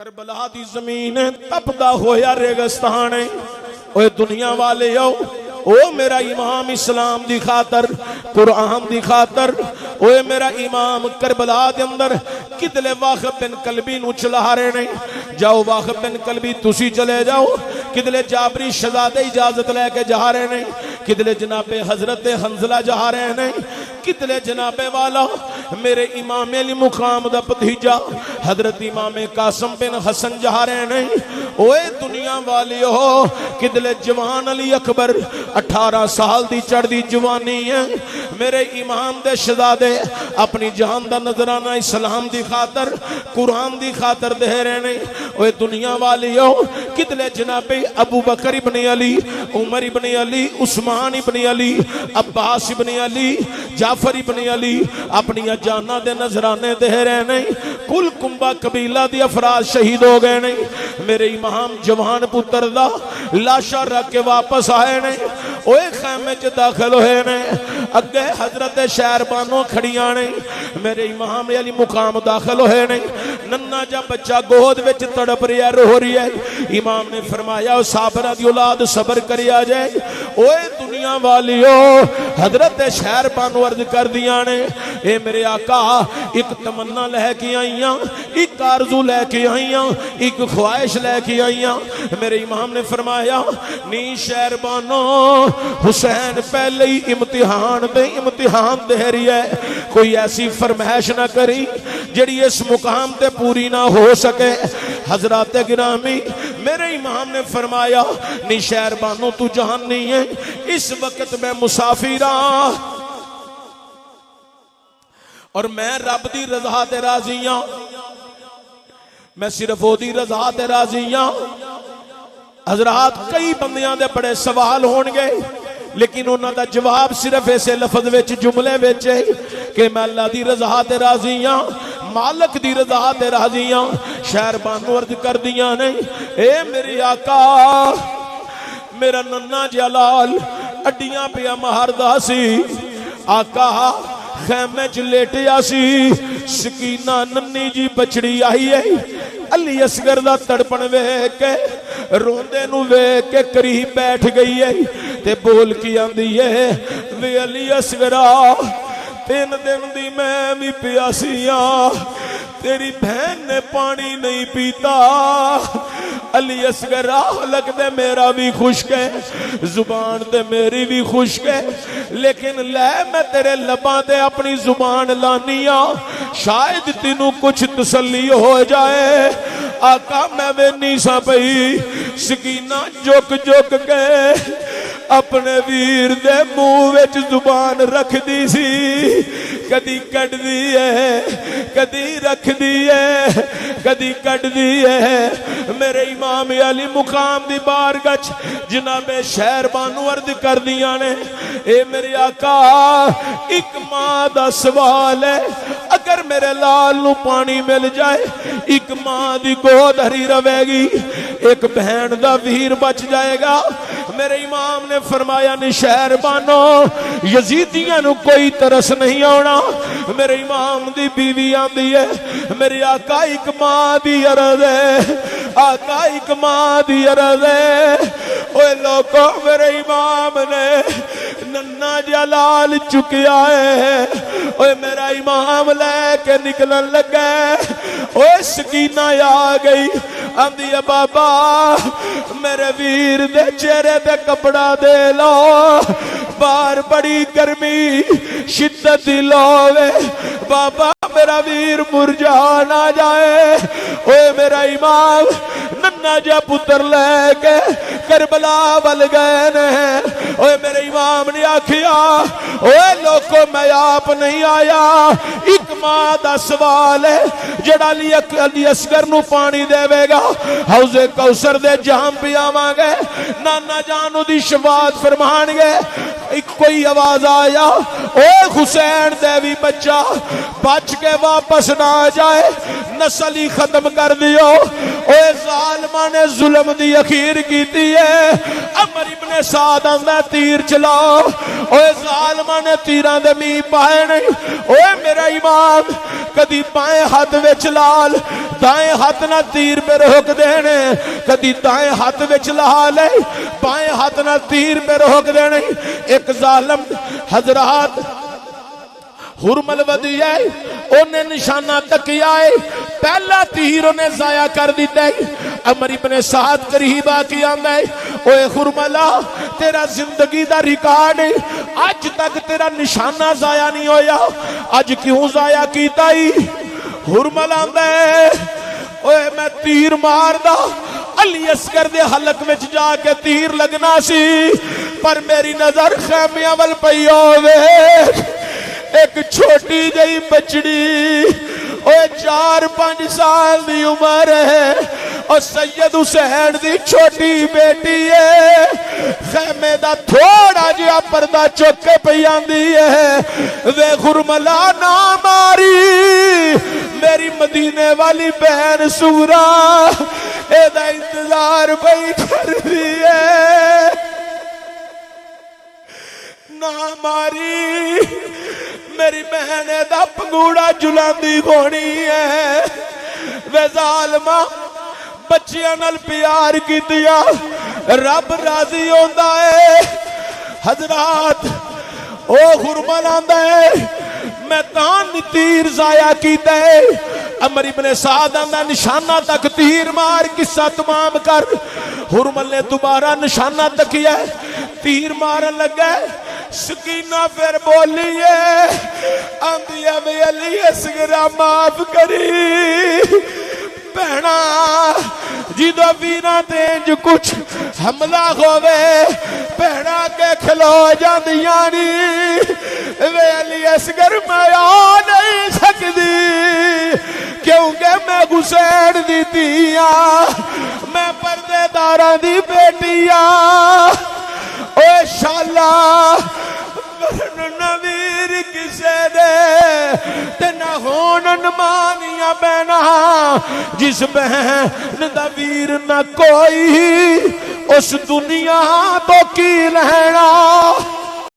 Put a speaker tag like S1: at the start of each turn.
S1: کربلا دی زمین تپدا ہویا ریگستان ہے اوے دنیا والے او میرا امام اسلام دی خاطر قرآن دی خاطر اوے میرا امام کربلا دے اندر کدلے واقف بن قلبی نو چلا رہے نہیں جاؤ واقف بن قلبی تسی چلے جاؤ کدلے جابری شہزادے اجازت لے کے جا رہے نہیں کدلے جناب حضرت حنزلہ جا رہے نہیں کدلے جناب والا میرے امام علی مقام دا پتیجا حضرت امام قاسم بن حسن جا رہے نہیں اوے دنیا والی ہو کدلے جوان علی اکبر 18 سال دی چڑھ دی جوانی ہے میرے امام دے شہزادے اپنی جان دا نظرانہ اسلام دی خاطر قرآن دی خاطر دے رہے نہیں اوے دنیا والی ہو کدلے جناب ابو بکر ابن علی عمر ابن علی عثمان ابن علی عباس ابن علی جعفر ابن علی اپنی جانہ دے نظرانے دے رہے نہیں کل کنبہ قبیلہ دی افراد شہید ہو گئے نہیں میرے امام جوان پتر دا لاشا رکھ کے واپس آئے نہیں اوے خیمے چ داخل ہوئے نہیں اگے حضرت شہر بانوں کھڑیاں نہیں میرے امام علی مقام داخل ہوئے نہیں ننہ جا بچہ گود وچ تڑپ رہی ہے رو رہی ہے امام نے فرمایا صابرہ دی اولاد صبر کریا جائے اوے دنیا والیو حضرت شہر بانوں عرض کر دیا نے اے میرے آقا ایک تمنا لے کے آئیاں ایک آرزو لے کے آئیاں ایک خواہش لے کے آئیاں میرے امام نے فرمایا نی شہر بانوں حسین پہلے ہی امتحان دے رہی ہے کوئی ایسی فرمائش نہ کری جڑی اس مقام تے پوری نہ ہو سکے حضرات گرامی میرے امام نے فرمایا نی شہر بانوں تو جہان نہیں ہے اس وقت میں مسافرہ اور میں رب دی رضا تے راضیاں میں صرف وہ دی رضا تے راضیاں حضرات کئی بندیاں دے بڑے سوال ہون گے لیکن انہاں دا جواب صرف ایسے لفظ وچ جملے وچ ہے کہ میں اللہ دی رضا تے راضیاں مالک دی رضا تے راضیاں شہر بانو عرض کر دیاں نہیں اے میری آقا میرا ننہ جلال اڈیاں پہ مہردہ سی آقا خیمے چ لیٹیا سی سکینہ ننی جی بچڑی آئی ہے علی اصغر دا تڑپن ویکھ کے روندے نو ویکھ کے قریب بیٹھ گئی ہے تے بول کی آندی ہے وے علی اصغرا 3 دن دی میں بھی پیاسیاں تیری بہن نے پانی نہیں پیتا علی اصغر لگ دے میرا بھی خشک ہے زبان دے میری بھی خشک ہے لیکن لے میں تیرے لباں دے اپنی زبان لانیاں شاید تینوں کچھ تسلی ہو جائے آقا میں وے نیسا پئی سکینہ جھک جھک کے اپنے ویر دے منہ وچ زبان رکھ دی سی کدی کٹ دی ہے کدی رکھ دی ہے کدی کٹ دی ہے میرے امام علی مقام دی بارگاہ جناب شہر بانو عرض کر دیا نے اے میرے آقا ایک ماں دا سوال ہے اگر میرے لال نو پانی مل جائے ایک ماں دی گود ہری روے گی ایک بہن دا ویر بچ جائے گا میرے امام نے فرمایا نہیں شہر بانو یزیدیاں نو کوئی ترس نہیں آنا میرے امام دی بیوی آندی ہے میرے آقا ایک ماں دی عرض ہے آقا ایک ماں دی عرض ہے اوے لوگو میرے امام نے ننہ جلال چکیا ہے اوے میرا امام لے کے نکلن لگے اوے سکینہ آ گئی آندی ہے بابا میرے ویر دے چہرے دے کپڑا دے لو بار بڑی گرمی شدت لوے بابا میرا ویر مرجا نہ جائے اوے میرا امام ننہ جا پتر لے کے کربلا ول گئے نے اوے میرے امام نے آکھیا اوے لوگوں میں آپ نہیں آیا ایک ماں دا سوال ہے جڑا علی اصغر نو پانی دے وے گا حوض کوثر دے جام پہ آواں گے نانا جانو دی شفاعت فرمان گے ایک کوئی آواز آیا اے حسین دیوی بچہ بچ کے واپس نہ جائے نسل ہی ختم کر دیو اے ظالماں نے ظلم دی اخیر کیتی ہے عمر ابن سعد آندا تیر چلاؤ اے ظالماں نے تیراں دے می پائے نہیں اے میرا امام کدی بائیں ہاتھ وچ لال دائیں ہاتھ نہ تیر پہ روک دینے کدی دائیں ہاتھ وچ لا لے بائیں ہاتھ نہ تیر پہ روک دینے ایک ظالم حضرات حرمل ودی ہے انہیں نشانہ تکیا ہے پہلا تیر انہیں ضائع کر دیتا ہے عمر ابن سعد قریب آکی آندا ہے اوے حرملہ تیرا زندگی دا ریکارڈ ہے آج تک تیرا نشانہ ضائع نہیں ہویا آج کیوں ضائع کیتا ہی حرمل آندا ہے اوے میں تیر مار دا علی اصغر دے حلق وچ جا کے تیر لگنا سی پر میری نظر خیمیاں ول پئی ہووے ایک چھوٹی جئی بچڑی اوے 4-5 سال دی عمر ہے اور سید حسین دی چھوٹی بیٹی ہے خیمے دا تھوڑا جہا پردہ چک کے پئی آندی ہے وے حرملہ نہ ماری میری مدینے والی بہن سورا اے دا انتظار پئی کر دی ہے نہ ماری میری بہن دا پنگوڑا جلاندی ہونی ہے وے ظالمہ بچیاں نال پیار کی دیا رب راضی ہوندا ہے حضرات او حرمل آندا ہے میں تان تیر ضائع کیتا ہے عمر ابن سعد آندا نشانہ تک تیر مار قصہ تمام کر حرمل نے دوبارہ نشانہ تکیا ہے تیر مارن لگا ہے سکینہ پھر بولی ہے آندھی ابھی علی اصغرہ معاف کری پہنا جیدو ویرہ تینج کچھ حملہ ہوئے پہنا کے کھلو جاندیانی وے علی اصغر میں آ نہیں سکتی کیونکہ میں حسین دی دیا میں پردے دارہ دی بیٹیا اوے شالا نویر کسے دے تے نہ ہونن مانیاں بہنا جس بہن دا ویر نہ کوئی اس دنیا تو کی لہنا